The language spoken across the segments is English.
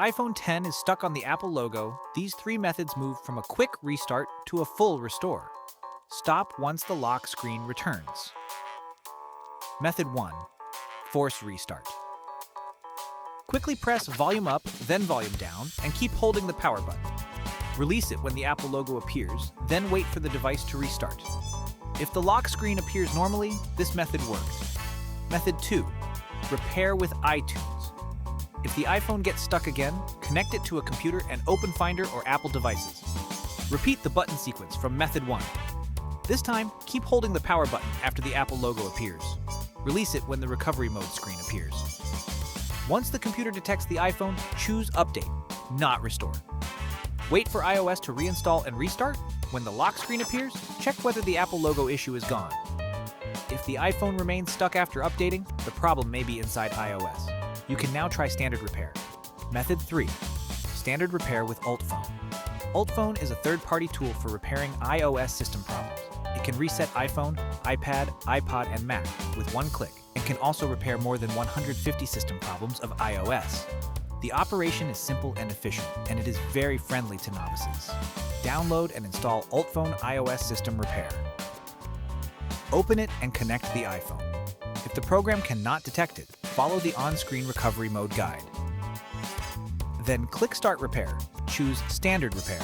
iPhone X is stuck on the Apple logo, these three methods move from a quick restart to a full restore. Stop once the lock screen returns. Method 1. Force restart. Quickly press volume up, then volume down, and keep holding the power button. Release it when the Apple logo appears, then wait for the device to restart. If the lock screen appears normally, this method works. Method 2. Repair with iTunes. If the iPhone gets stuck again, connect it to a computer and open Finder or Apple devices. Repeat the button sequence from Method 1. This time, keep holding the power button after the Apple logo appears. Release it when the recovery mode screen appears. Once the computer detects the iPhone, choose Update, not Restore. Wait for iOS to reinstall and restart. When the lock screen appears, check whether the Apple logo issue is gone. If the iPhone remains stuck after updating, the problem may be inside iOS. You can now try Standard Repair. Method 3. Standard Repair with UltFone. UltFone is a third-party tool for repairing iOS system problems. It can reset iPhone, iPad, iPod, and Mac with one click, and can also repair more than 150 system problems of iOS. The operation is simple and efficient, and it is very friendly to novices. Download and install UltFone iOS System Repair. Open it and connect the iPhone. If the program cannot detect it, follow the on-screen recovery mode guide. Then click Start Repair. Choose Standard Repair.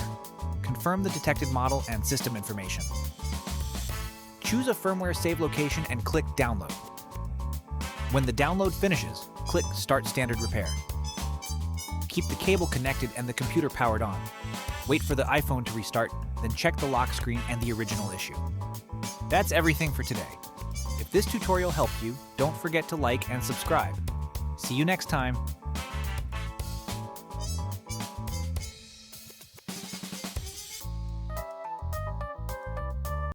Confirm the detected model and system information. Choose a firmware save location and click Download. When the download finishes, click Start Standard Repair. Keep the cable connected and the computer powered on. Wait for the iPhone to restart, then check the lock screen and the original issue. That's everything for today. If this tutorial helped you, don't forget to like and subscribe. See you next time.